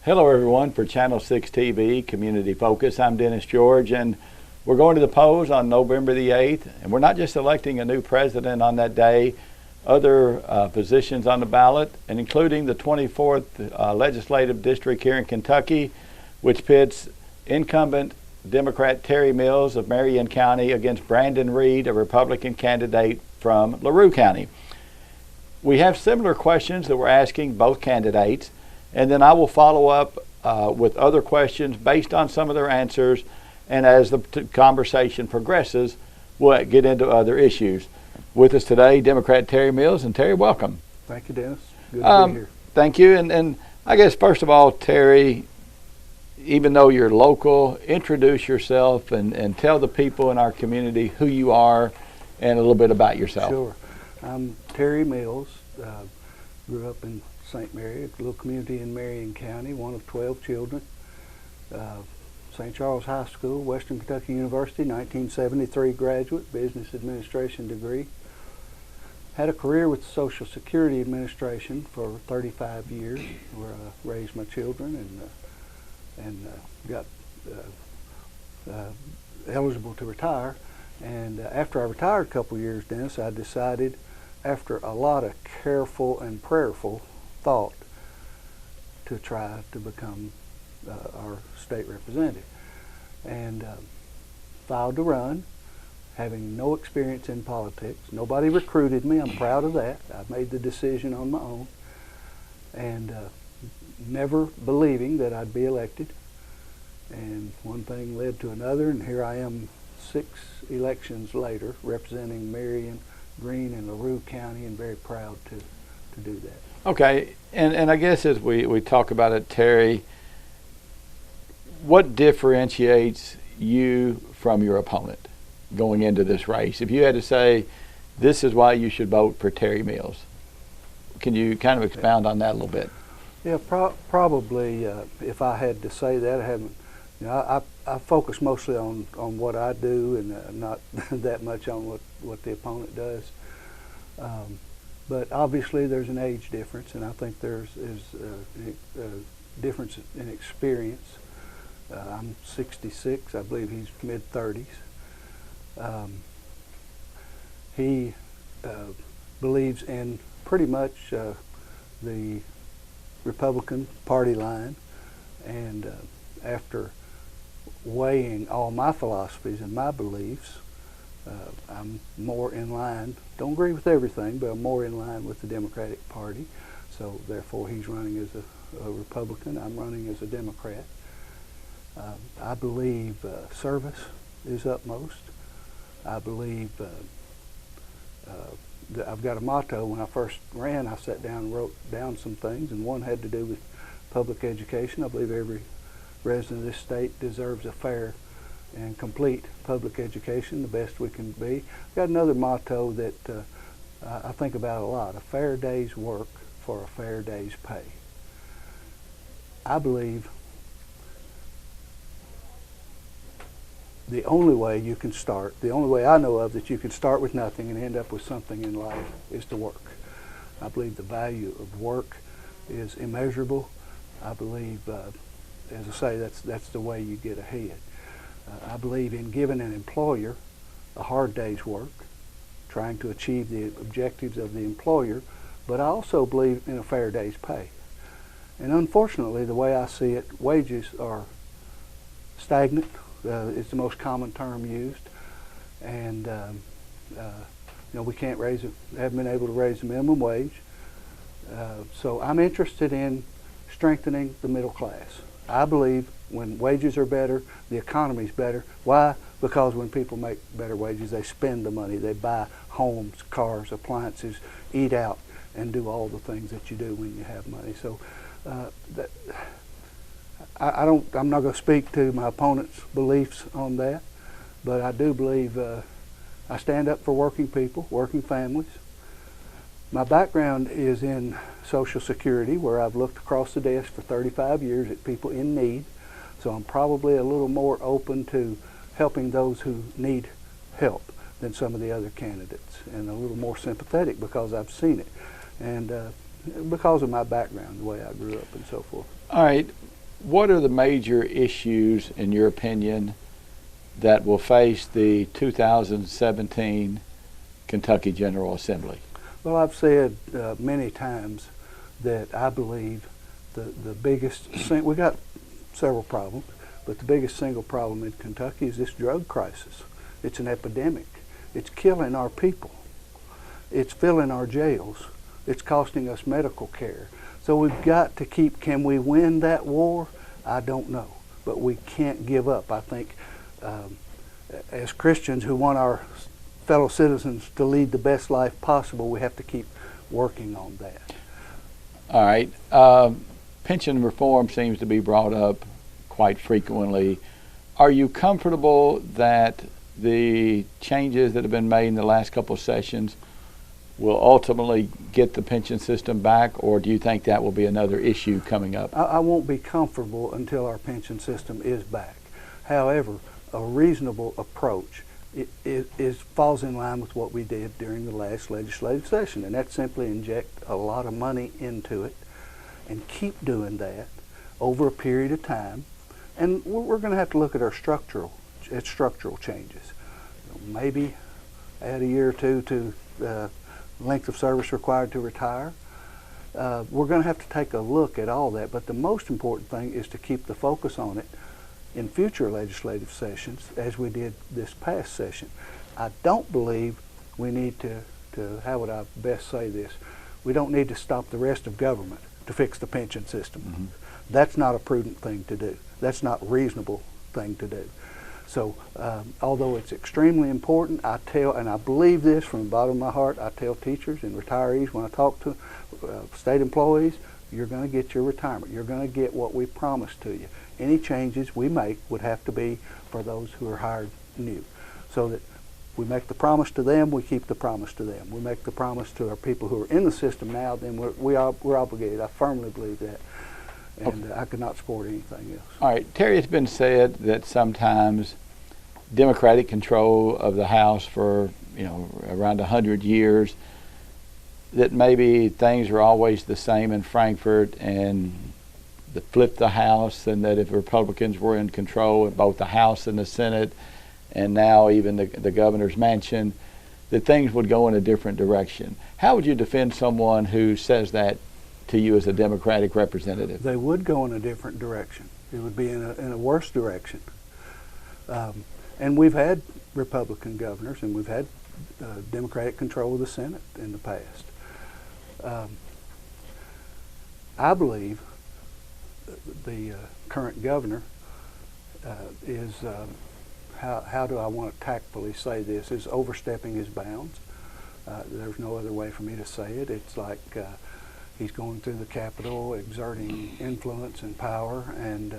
Hello everyone for Channel 6 TV Community Focus. I'm Dennis George, and we're going to the polls on November the 8th, and we're not just electing a new president on that day, other positions on the ballot, and including the 24th legislative district here in Kentucky, which pits incumbent Democrat Terry Mills of Marion County against Brandon Reed, a Republican candidate from LaRue County. We have similar questions that we're asking both candidates, and then I will follow up with other questions based on some of their answers, and as the conversation progresses, we'll get into other issues. With us today, Democrat Terry Mills, and Terry, welcome. Thank you, Dennis. Good to be here. Thank you, and I guess first of all, Terry, even though you're local, introduce yourself and tell the people in our community who you are and a little bit about yourself. Sure. I'm Terry Mills. Grew up in St. Mary, a little community in Marion County, one of 12 children. St. Charles High School, Western Kentucky University, 1973 graduate, business administration degree. Had a career with the Social Security Administration for 35 years, where I raised my children and got eligible to retire. And after I retired a couple of years, Dennis, I decided, after a lot of careful and prayerful thought, to try to become our state representative. And filed to run, having no experience in politics. Nobody recruited me. I'm proud of that. I made the decision on my own, and never believing that I'd be elected. And one thing led to another, and here I am 6 elections later, representing Marion, Greene, and LaRue County, and very proud to do that. Okay, and I guess as we talk about it, Terry, what differentiates you from your opponent going into this race? If you had to say, this is why you should vote for Terry Mills, can you kind of expound on that a little bit? Yeah, probably. If I had to say that, I haven't. You know, I focus mostly on what I do, and not that much on what the opponent does. But obviously, there's an age difference, and I think there's a difference in experience. I'm 66. I believe he's mid-30s. He believes in pretty much the Republican Party line, and after weighing all my philosophies and my beliefs, I'm more in line, don't agree with everything, but I'm more in line with the Democratic Party. So therefore he's running as a Republican, I'm running as a Democrat. I believe service is upmost. I believe I've got a motto. When I first ran, I sat down and wrote down some things, and one had to do with public education. I believe every resident of this state deserves a fair and complete public education, the best we can be. I've got another motto that I think about a lot: a fair day's work for a fair day's pay. I believe the only way you can start, the only way I know of that you can start with nothing and end up with something in life, is to work. I believe the value of work is immeasurable. I believe, as I say, that's the way you get ahead. I believe in giving an employer a hard day's work, trying to achieve the objectives of the employer, but I also believe in a fair day's pay. And unfortunately, the way I see it, wages are stagnant. It's the most common term used, and we can't haven't been able to raise the minimum wage. So I'm interested in strengthening the middle class. I believe when wages are better, the economy's better. Why? Because when people make better wages, they spend the money. They buy homes, cars, appliances, eat out, and do all the things that you do when you have money. So I'm not going to speak to my opponent's beliefs on that, but I do believe I stand up for working people, working families. My background is in Social Security, where I've looked across the desk for 35 years at people in need. So I'm probably a little more open to helping those who need help than some of the other candidates, and a little more sympathetic because I've seen it, and because of my background, the way I grew up and so forth. All right. what are the major issues, in your opinion, that will face the 2017 Kentucky General Assembly? Well, I've said many times that I believe the biggest, we got several problems, but the biggest single problem in Kentucky is this drug crisis. It's an epidemic. It's killing our people. It's filling our jails. It's costing us medical care. So we've got to keep, can we win that war? I don't know, but we can't give up. I think as Christians who want our fellow citizens to lead the best life possible, we have to keep working on that. All right. Pension reform seems to be brought up quite frequently. Are you comfortable that the changes that have been made in the last couple of sessions will ultimately get the pension system back, or do you think that will be another issue coming up? I won't be comfortable until our pension system is back. However, a reasonable approach falls in line with what we did during the last legislative session, and that's simply inject a lot of money into it and keep doing that over a period of time. And we're going to have to look at our structural changes. Maybe add a year or two to length of service required to retire. We're going to have to take a look at all that, but the most important thing is to keep the focus on it in future legislative sessions as we did this past session. I don't believe we need to how would I best say this, we don't need to stop the rest of government to fix the pension system. Mm-hmm. That's not a prudent thing to do. That's not a reasonable thing to do. So although it's extremely important, I tell, and I believe this from the bottom of my heart, I tell teachers and retirees when I talk to state employees, you're going to get your retirement. You're going to get what we promised to you. Any changes we make would have to be for those who are hired new. So that we make the promise to them, we keep the promise to them. We make the promise to our people who are in the system now, then we're obligated. I firmly believe that. And okay. I could not support anything else. All right, Terry, it's been said that sometimes Democratic control of the House for around 100 years, that maybe things are always the same in Frankfort and that flip the House, and that if Republicans were in control of both the House and the Senate, and now even the governor's mansion, that things would go in a different direction. How would you defend someone who says that to you as a Democratic representative? They would go in a different direction. It would be in a worse direction. And we've had Republican governors, and we've had Democratic control of the Senate in the past. I believe the current governor is, how do I want to tactfully say this, is overstepping his bounds. There's no other way for me to say it. It's like he's going through the Capitol, exerting influence and power, and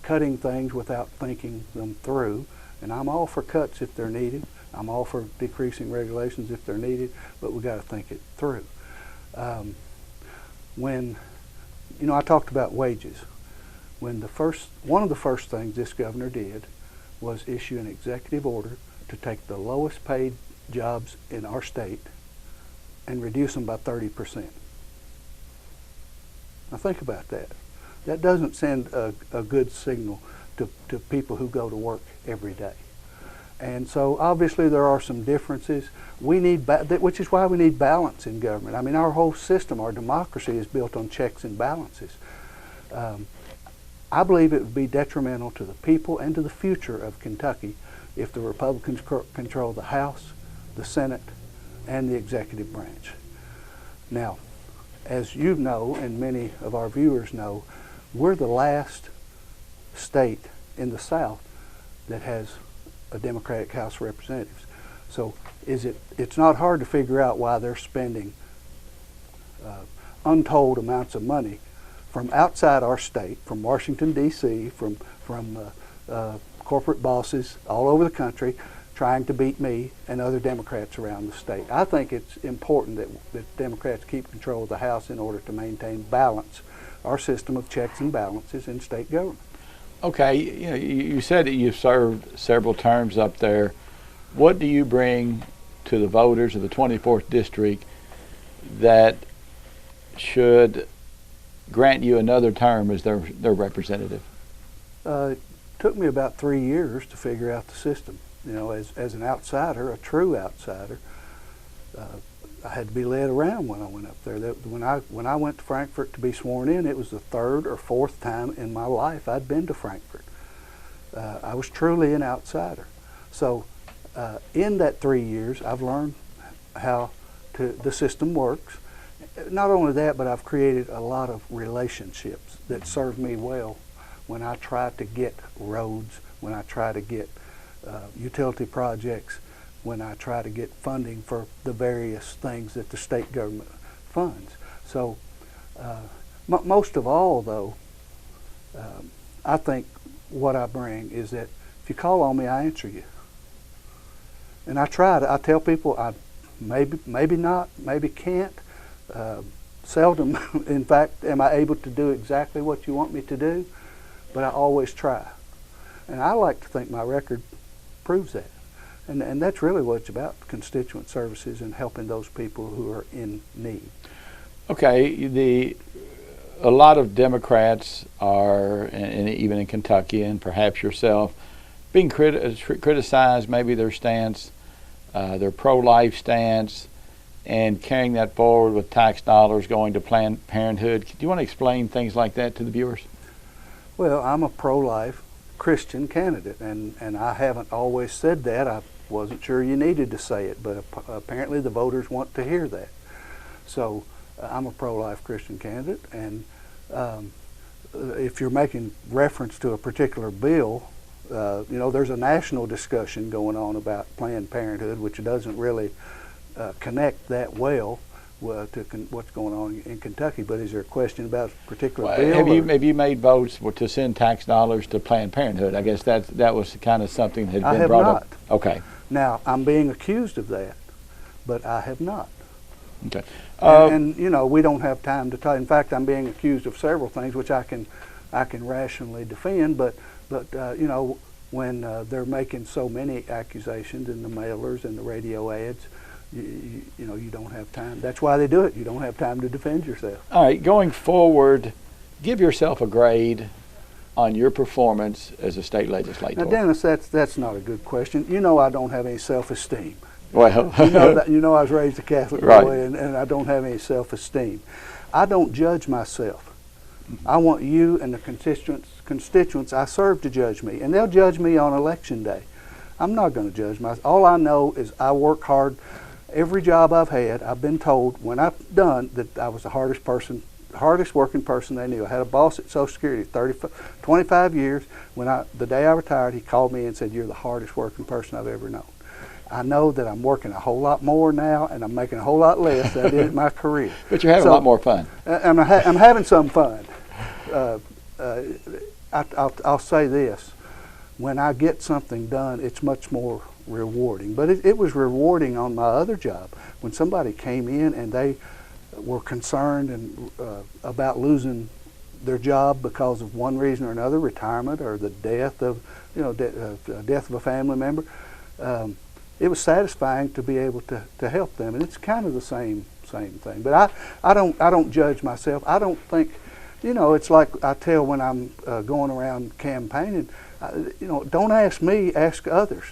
cutting things without thinking them through. And I'm all for cuts if they're needed. I'm all for decreasing regulations if they're needed, but we've got to think it through. When, I talked about wages. When one of the first things this governor did was issue an executive order to take the lowest paid jobs in our state and reduce them by 30%. Now think about that. That doesn't send a good signal to people who go to work every day. And so obviously there are some differences. We need, which is why we need balance in government. I mean, our whole system, our democracy is built on checks and balances. I believe it would be detrimental to the people and to the future of Kentucky if the Republicans control the House, the Senate, and the executive branch. Now, as you know, and many of our viewers know, we're the last state in the South that has a Democratic House of Representatives. So it's not hard to figure out why they're spending untold amounts of money from outside our state, from Washington, D.C., from corporate bosses all over the country, trying to beat me and other Democrats around the state. I think it's important that Democrats keep control of the House in order to maintain balance, our system of checks and balances in state government. Okay, you said that you've served several terms up there. What do you bring to the voters of the 24th District that should grant you another term as their representative? It took me about 3 years to figure out the system. You know, as an outsider, a true outsider, I had to be led around when I went up there. When I went to Frankfort to be sworn in, it was the third or fourth time in my life I'd been to Frankfort. I was truly an outsider. So in that 3 years, I've learned how the system works. Not only that, but I've created a lot of relationships that serve me well when I try to get roads, when I try to get utility projects, when I try to get funding for the various things that the state government funds. So most of all, though, I think what I bring is that if you call on me, I answer you. And I tell people I maybe not, maybe can't. Seldom, in fact, am I able to do exactly what you want me to do, but I always try. And I like to think my record proves that. And that's really what it's about, constituent services and helping those people who are in need. Okay, a lot of Democrats are, and even in Kentucky, and perhaps yourself, being criticized, maybe their stance, their pro-life stance, and carrying that forward with tax dollars going to Planned Parenthood. Do you want to explain things like that to the viewers? Well, I'm a pro-life Christian candidate, and I haven't always said that. I wasn't sure you needed to say it, but apparently the voters want to hear that. So I'm a pro-life Christian candidate, and if you're making reference to a particular bill, you know, there's a national discussion going on about Planned Parenthood, which doesn't really connect that well to what's going on in Kentucky. But is there a question about a particular bill? Have you made votes to send tax dollars to Planned Parenthood? I guess that was kind of something that had been brought up. Okay. Now, I'm being accused of that, but I have not. Okay. And you know, we don't have time to talk. In fact, I'm being accused of several things which I can rationally defend, but you know, when they're making so many accusations in the mailers and the radio ads, you know, you don't have time. That's why they do it. You don't have time to defend yourself. All right, going forward, give yourself a grade on your performance as a state legislator. Now, Dennis, that's not a good question. You know, I don't have any self-esteem. Well, you know I was raised a Catholic right. boy, and I don't have any self-esteem. I don't judge myself. I want you and the constituents I serve to judge me, and they'll judge me on election day. I'm not going to judge myself. All I know is I work hard. Every job I've had, I've been told when I'm done that I was the hardest working person they knew. I had a boss at Social Security 25 years. The day I retired, he called me and said, "You're the hardest working person I've ever known." I know that I'm working a whole lot more now, and I'm making a whole lot less than I did in my career. But you're having a lot more fun. I'm having some fun. I'll say this. When I get something done, it's much more rewarding. But it was rewarding on my other job. When somebody came in and they were concerned and about losing their job because of one reason or another, retirement or the death of, death of a family member, it was satisfying to be able to help them. And it's kind of the same thing. But I don't judge myself. I don't think, it's like I tell when I'm going around campaigning, don't ask me, ask others.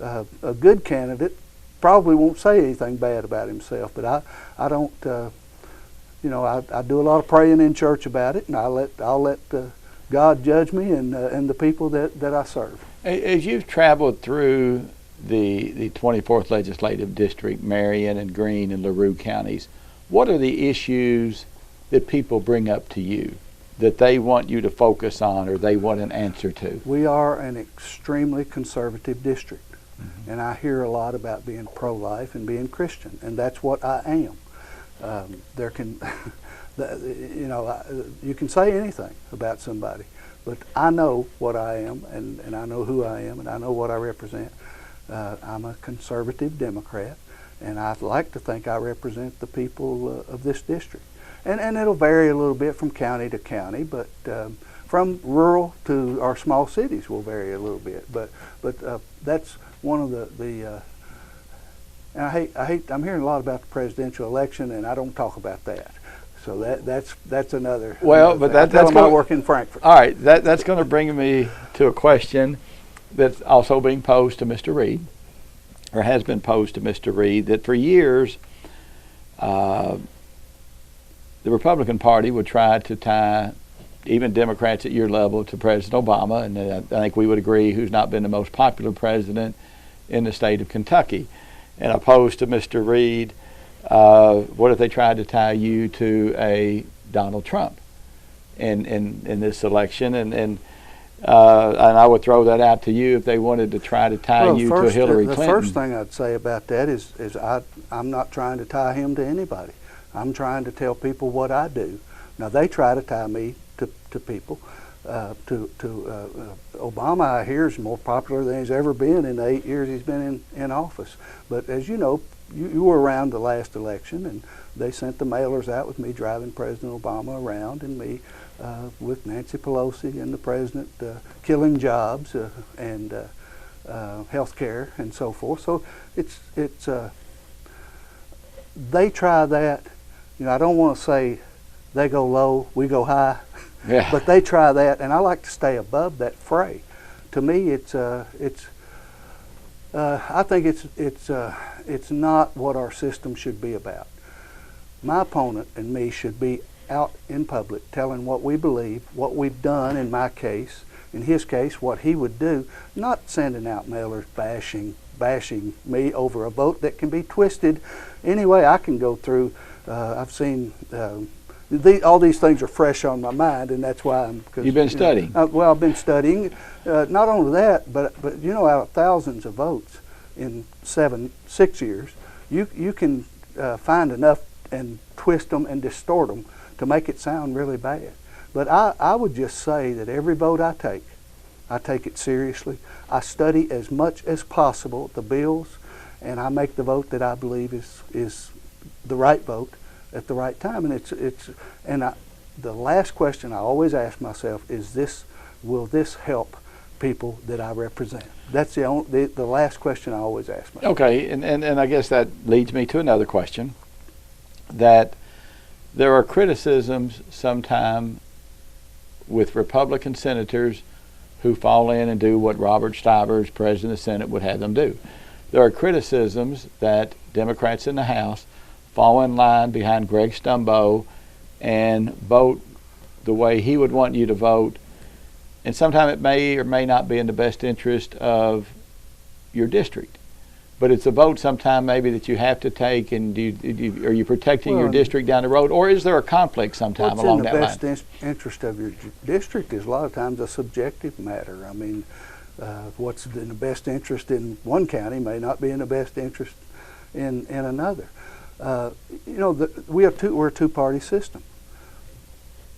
A good candidate probably won't say anything bad about himself, but I don't, I do a lot of praying in church about it, and I'll let God judge me and the people that I serve. As you've traveled through the 24th Legislative District, Marion and Greene and LaRue counties, what are the issues that people bring up to you that they want you to focus on or they want an answer to? We are an extremely conservative district. Mm-hmm. And I hear a lot about being pro-life and being Christian, and that's what I am. There can, you can say anything about somebody, but I know what I am, and I know who I am, and I know what I represent. I'm a conservative Democrat, and I'd like to think I represent the people of this district. And it'll vary a little bit from county to county, but from rural to our small cities will vary a little bit. But that's one of the and I'm hearing a lot about the presidential election, and I don't talk about that. So that's another. Well, another but thing. that's I work in Frankfurt. All right, that's going to bring me to a question that's also being posed to Mr. Reed, or has been posed to Mr. Reed, that for years the Republican Party would try to tie even Democrats at your level to President Obama, and I think we would agree who's not been the most popular president in the state of Kentucky. And I posed to Mr. Reed, what if they tried to tie you to a Donald Trump in this election? And I would throw that out to you if they wanted to try to tie you to Hillary Clinton. The first thing I'd say about that is I'm not trying to tie him to anybody. I'm trying to tell people what I do. Now they try to tie me to people. Obama, I hear, is more popular than he's ever been in the 8 years he's been in office. But as you know, you were around the last election, and they sent the mailers out with me driving President Obama around, and me with Nancy Pelosi and the president killing jobs and health care and so forth. So it's they try that. You know, I don't want to say they go low, we go high. Yeah. But they try that, and I like to stay above that fray. To me, I think it's not what our system should be about. My opponent and me should be out in public telling what we believe, what we've done in my case, in his case, what he would do, not sending out mailers bashing me over a vote that can be twisted any way I can go through. I've seen all these things are fresh on my mind, and that's why I'm. You've been studying. Well, I've been studying. Not only that, but you know, out of thousands of votes in 6 years, you can find enough and twist them and distort them to make it sound really bad. But I would just say that every vote I take it seriously. I study as much as possible the bills, and I make the vote that I believe is the right vote at the right time. And the last question I always ask myself is will this help people that I represent? That's the last question I always ask myself. Okay, and I guess that leads me to another question, that there are criticisms sometimes with Republican senators who fall in and do what Robert Stivers, President of the Senate, would have them do. There are criticisms that Democrats in the House fall in line behind Greg Stumbo and vote the way he would want you to vote, and sometimes it may or may not be in the best interest of your district. But it's a vote sometime maybe that you have to take, and are you protecting your district down the road, or is there a conflict sometime along that line? What's in the best interest of your district is a lot of times a subjective matter. I mean, what's in the best interest in one county may not be in the best interest in another. We're a two-party system.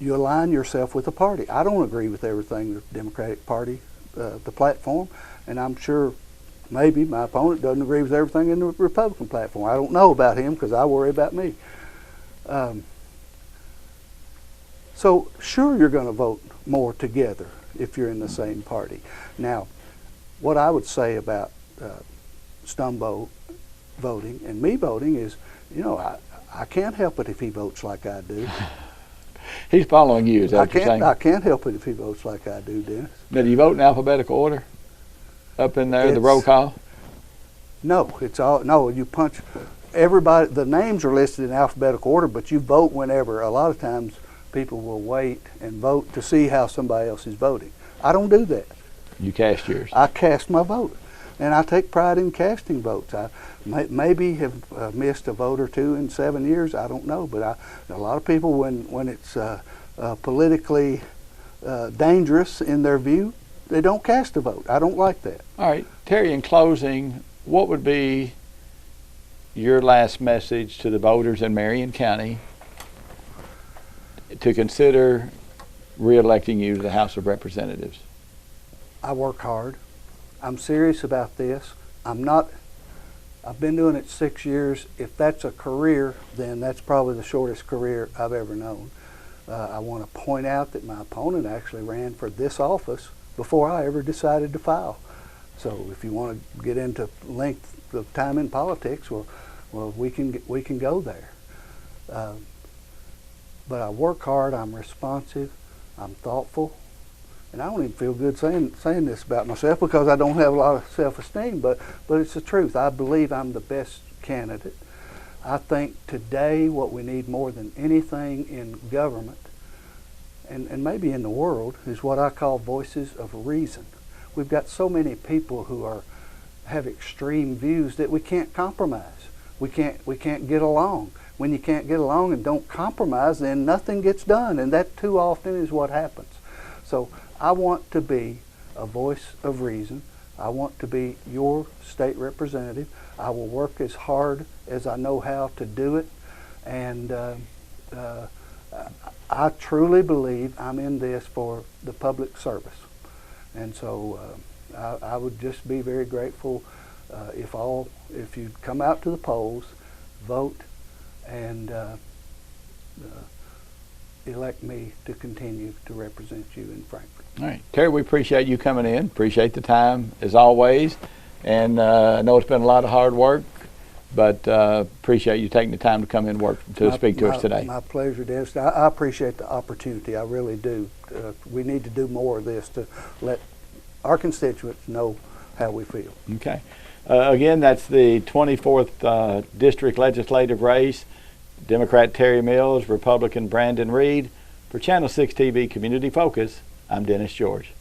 You align yourself with a party. I don't agree with everything the Democratic Party, the platform, and I'm sure maybe my opponent doesn't agree with everything in the Republican platform. I don't know about him because I worry about me. So sure, you're going to vote more together if you're in the same party. Now, what I would say about Stumbo voting and me voting is, I can't help it if he votes like I do. He's following you, is that what you're saying? I can't help it if he votes like I do, Dennis. Now, do you vote in alphabetical order up in there, the roll call? No, you punch everybody. The names are listed in alphabetical order, but you vote whenever. A lot of times people will wait and vote to see how somebody else is voting. I don't do that. You cast yours. I cast my vote, and I take pride in casting votes. I maybe have missed a vote or two in 7 years. I don't know, but a lot of people, when it's politically dangerous in their view, they don't cast a vote. I don't like that. All right, Terry, in closing, what would be your last message to the voters in Marion County to consider re-electing you to the House of Representatives? I work hard. I'm serious about this. I've been doing it 6 years. If that's a career, then that's probably the shortest career I've ever known. I want to point out that my opponent actually ran for this office before I ever decided to file. So if you want to get into length of time in politics, well, we can go there. but I work hard, I'm responsive, I'm thoughtful, and I don't even feel good saying this about myself because I don't have a lot of self-esteem, but it's the truth. I believe I'm the best candidate. I think today what we need more than anything in government and maybe in the world is what I call voices of reason. We've got so many people who have extreme views that we can't compromise. We can't get along. When you can't get along and don't compromise, then nothing gets done, and that too often is what happens. So I want to be a voice of reason. I want to be your state representative. I will work as hard as I know how to do it, and I truly believe I'm in this for the public service. And so I would just be very grateful if you'd come out to the polls, vote, and elect me to continue to represent you in Frankfort. All right. Terry, we appreciate you coming in. Appreciate the time as always. And I know it's been a lot of hard work, but appreciate you taking the time to come in and work to speak to us today. My pleasure, Dennis. I appreciate the opportunity. I really do. We need to do more of this to let our constituents know how we feel. Okay. Again, that's the 24th District Legislative race. Democrat Terry Mills, Republican Brandon Reed. For Channel 6 TV Community Focus, I'm Dennis George.